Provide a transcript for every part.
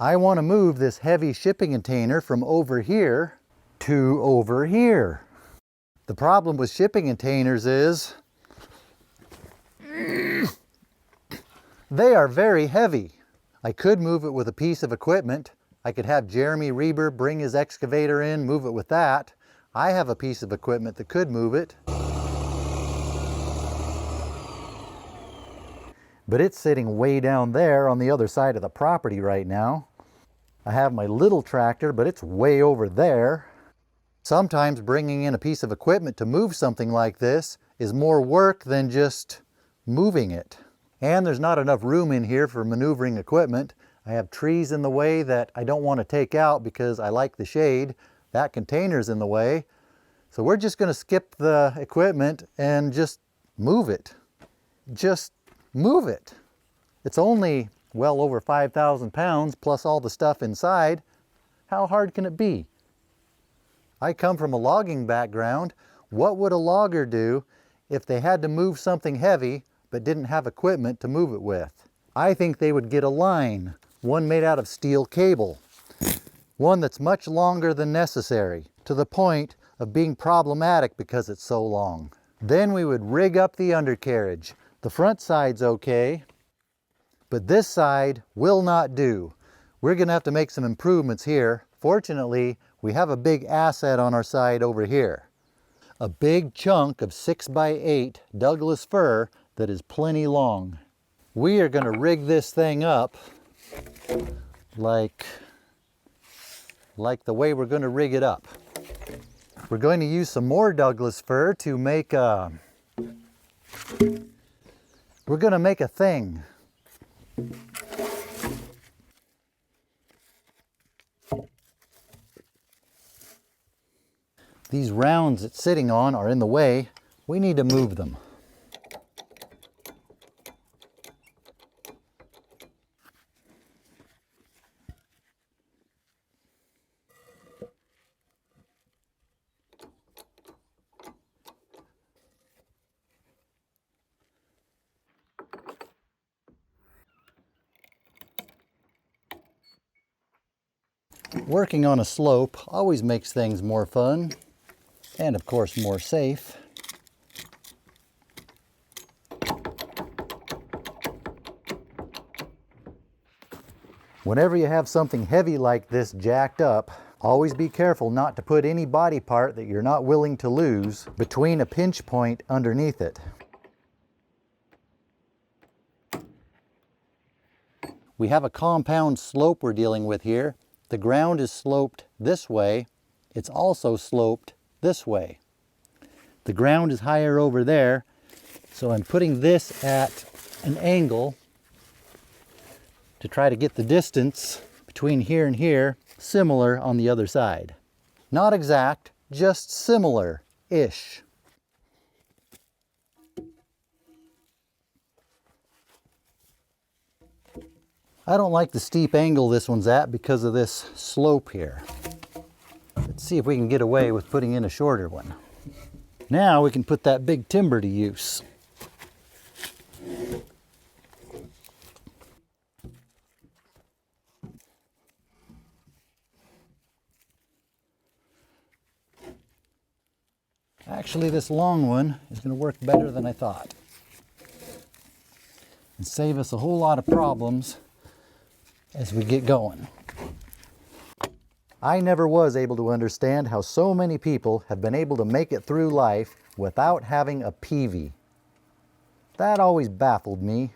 I want to move this heavy shipping container from over here to over here. The problem with shipping containers is they are very heavy. I could move it with a piece of equipment. I could have Jeremy Reber bring his excavator in, move it with that. I have a piece of equipment that could move it. But it's sitting way down there on the other side of the property right now. I have my little tractor, but it's way over there. Sometimes bringing in a piece of equipment to move something like this is more work than just moving it. And there's not enough room in here for maneuvering equipment. I have trees in the way that I don't want to take out because I like the shade. That container's in the way. So we're just going to skip the equipment and just move it. Just move it. It's only well over 5,000 pounds plus all the stuff inside. How hard can it be? I come from a logging background. What would a logger do if they had to move something heavy but didn't have equipment to move it with? I think they would get a line, one made out of steel cable, one that's much longer than necessary, to the point of being problematic because it's so long. Then we would rig up the undercarriage. The front side's okay, but this side will not do. We're gonna have to make some improvements here. Fortunately, we have a big asset on our side over here. A big chunk of 6x8 Douglas fir that is plenty long. We are gonna rig this thing up like the way we're gonna rig it up. We're going to use some more Douglas fir to make a, we're gonna make a thing. These rounds it's sitting on are in the way. We need to move them. Working on a slope always makes things more fun and of course more safe. Whenever you have something heavy like this jacked up, always be careful not to put any body part that you're not willing to lose between a pinch point underneath it. We have a compound slope we're dealing with here. The ground is sloped this way. It's also sloped this way. The ground is higher over there, so I'm putting this at an angle to try to get the distance between here and here similar on the other side. Not exact, just similar-ish. I don't like the steep angle this one's at because of this slope here. Let's see if we can get away with putting in a shorter one. Now we can put that big timber to use. Actually, this long one is going to work better than I thought and save us a whole lot of problems as we get going. I never was able to understand how so many people have been able to make it through life without having a peavey. That always baffled me.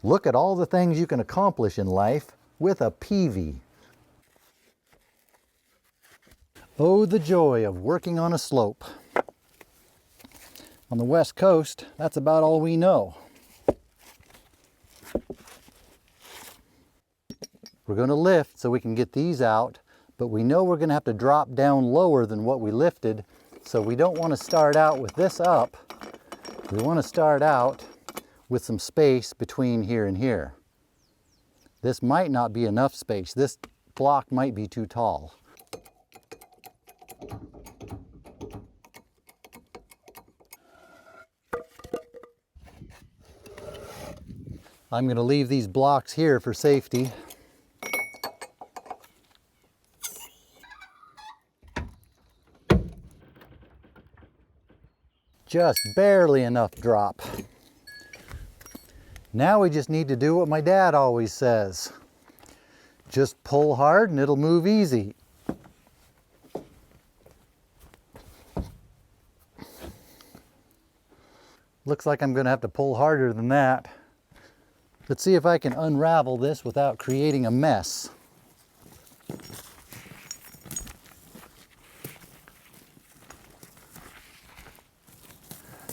Look at all the things you can accomplish in life with a peavey. Oh, the joy of working on a slope. On the West Coast, that's about all we know. We're going to lift so we can get these out, but we know we're going to have to drop down lower than what we lifted, so we don't want to start out with this up. We want to start out with some space between here and here. This might not be enough space. This block might be too tall. I'm going to leave these blocks here for safety. Just barely enough drop. Now we just need to do what my dad always says. Just pull hard and it'll move easy. Looks like I'm going to have to pull harder than that. Let's see if I can unravel this without creating a mess.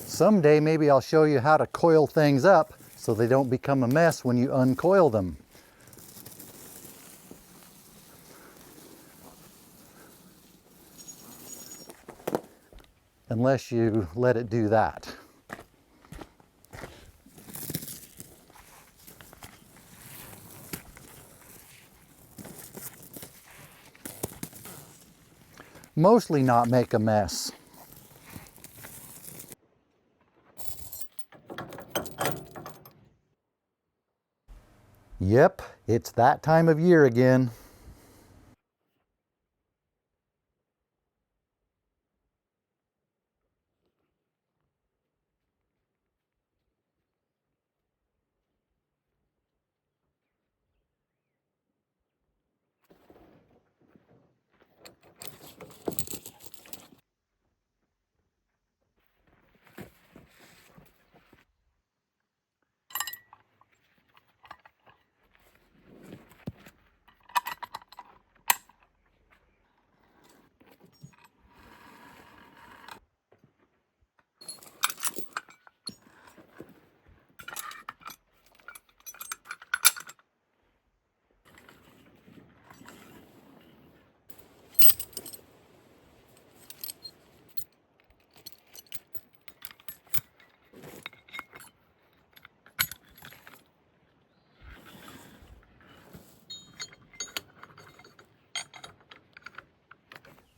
Someday maybe I'll show you how to coil things up so they don't become a mess when you uncoil them. Unless you let it do that. Mostly not make a mess. Yep, it's that time of year again.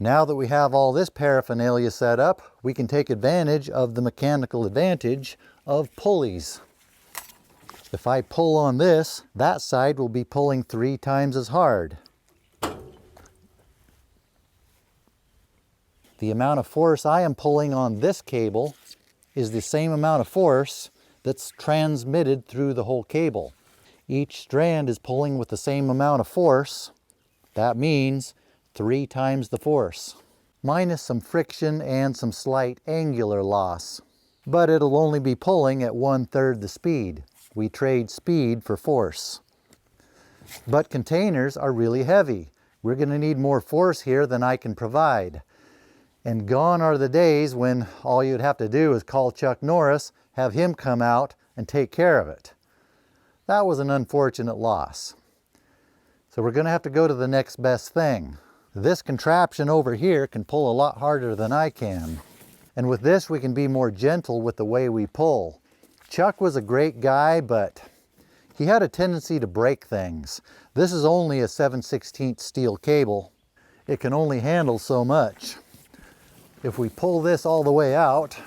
Now that we have all this paraphernalia set up, we can take advantage of the mechanical advantage of pulleys. If I pull on this, that side will be pulling 3 times as hard. The amount of force I am pulling on this cable is the same amount of force that's transmitted through the whole cable. Each strand is pulling with the same amount of force. That means 3 times the force, minus some friction and some slight angular loss. But it'll only be pulling at 1/3 the speed. We trade speed for force. But containers are really heavy. We're going to need more force here than I can provide. And gone are the days when all you'd have to do is call Chuck Norris, have him come out and take care of it. That was an unfortunate loss. So we're going to have to go to the next best thing. This contraption over here can pull a lot harder than I can. And with this we can be more gentle with the way we pull. Chuck was a great guy, but he had a tendency to break things. This is only a 7/16 steel cable. It can only handle so much. If we pull this all the way out,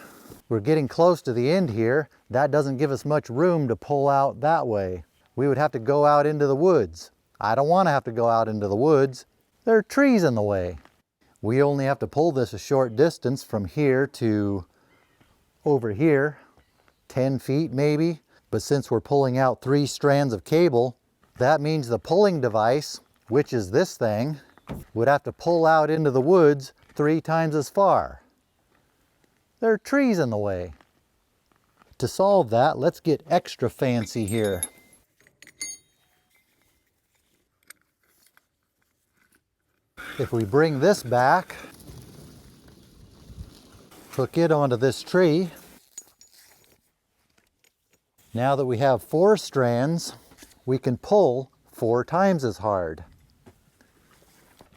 we're getting close to the end here. That doesn't give us much room to pull out that way. We would have to go out into the woods. I don't want to have to go out into the woods. There are trees in the way. We only have to pull this a short distance from here to over here, 10 feet maybe. But since we're pulling out 3 strands of cable, that means the pulling device, which is this thing, would have to pull out into the woods 3 times as far. There are trees in the way. To solve that, let's get extra fancy here. If we bring this back, hook it onto this tree. Now that we have 4 strands, we can pull 4 times as hard.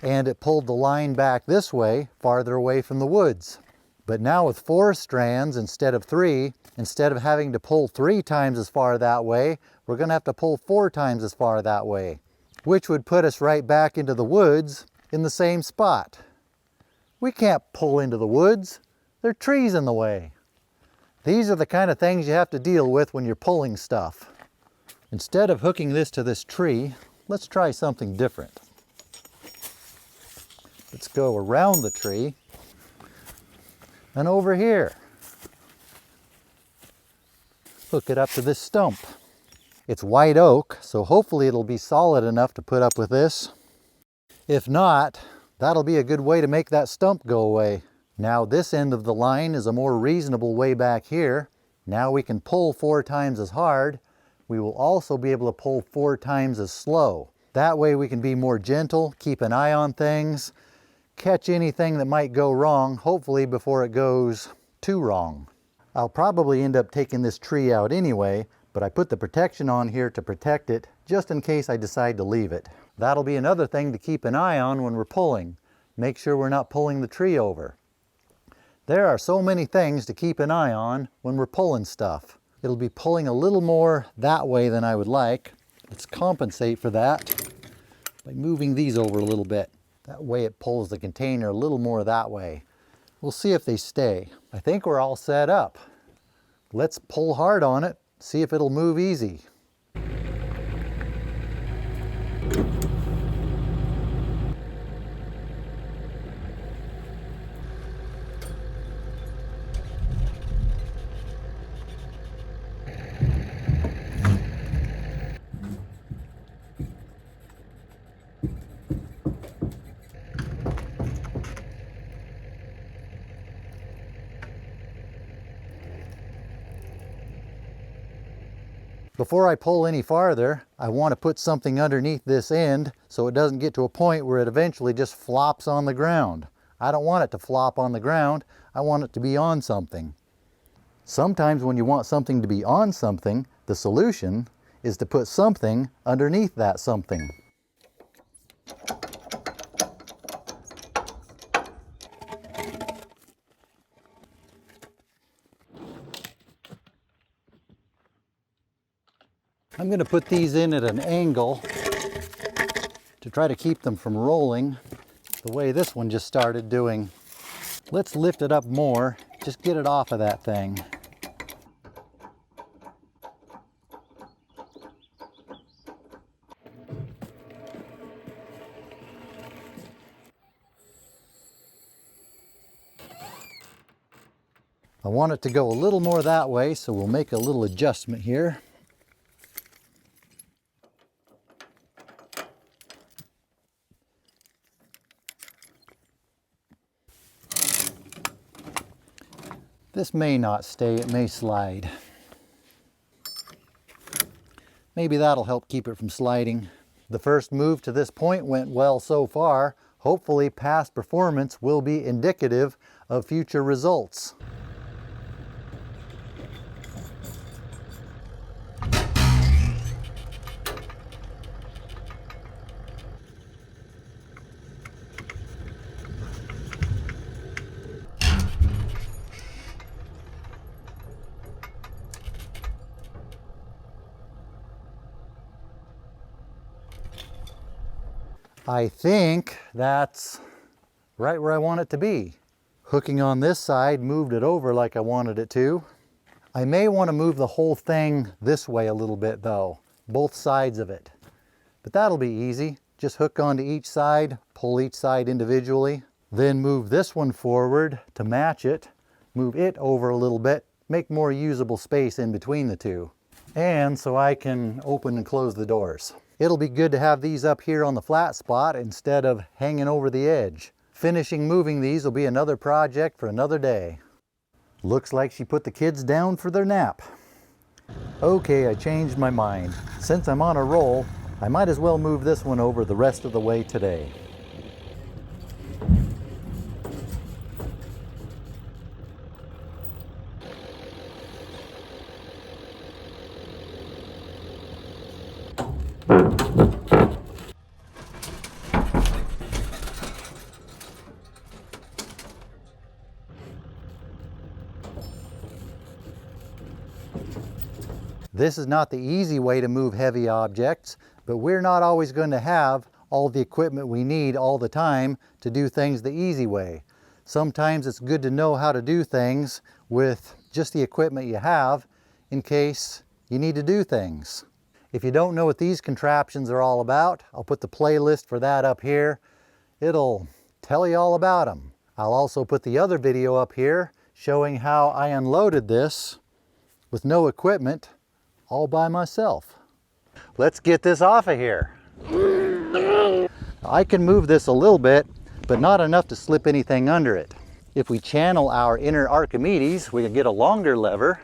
And it pulled the line back this way, farther away from the woods. But now with 4 strands instead of 3, instead of having to pull 3 times as far that way, we're going to have to pull 4 times as far that way, which would put us right back into the woods in the same spot. We can't pull into the woods. There are trees in the way. These are the kind of things you have to deal with when you're pulling stuff. Instead of hooking this to this tree, let's try something different. Let's go around the tree and over here. Hook it up to this stump. It's white oak, so hopefully it'll be solid enough to put up with this. If not, that'll be a good way to make that stump go away. Now this end of the line is a more reasonable way back here. Now we can pull 4 times as hard. We will also be able to pull 4 times as slow. That way we can be more gentle, keep an eye on things, catch anything that might go wrong, hopefully before it goes too wrong. I'll probably end up taking this tree out anyway, but I put the protection on here to protect it just in case I decide to leave it. That'll be another thing to keep an eye on when we're pulling. Make sure we're not pulling the tree over. There are so many things to keep an eye on when we're pulling stuff. It'll be pulling a little more that way than I would like. Let's compensate for that by moving these over a little bit. That way it pulls the container a little more that way. We'll see if they stay. I think we're all set up. Let's pull hard on it, see if it'll move easy. Before I pull any farther, I want to put something underneath this end so it doesn't get to a point where it eventually just flops on the ground. I don't want it to flop on the ground, I want it to be on something. Sometimes when you want something to be on something, the solution is to put something underneath that something. I'm going to put these in at an angle to try to keep them from rolling the way this one just started doing. Let's lift it up more, just get it off of that thing. I want it to go a little more that way, so we'll make a little adjustment here. This may not stay, it may slide. Maybe that'll help keep it from sliding. The first move to this point went well so far. Hopefully past performance will be indicative of future results. I think that's right where I want it to be. Hooking on this side moved it over like I wanted it to. I may want to move the whole thing this way a little bit though, both sides of it. But that'll be easy. Just hook onto each side, pull each side individually, then move this one forward to match it, move it over a little bit, make more usable space in between the two. And so I can open and close the doors. It'll be good to have these up here on the flat spot instead of hanging over the edge. Finishing moving these will be another project for another day. Looks like she put the kids down for their nap. Okay, I changed my mind. Since I'm on a roll, I might as well move this one over the rest of the way today. This is not the easy way to move heavy objects, but we're not always going to have all the equipment we need all the time to do things the easy way. Sometimes it's good to know how to do things with just the equipment you have in case you need to do things. If you don't know what these contraptions are all about, I'll put the playlist for that up here. It'll tell you all about them. I'll also put the other video up here showing how I unloaded this with no equipment, all by myself. Let's get this off of here. I can move this a little bit, but not enough to slip anything under it. If we channel our inner Archimedes, we can get a longer lever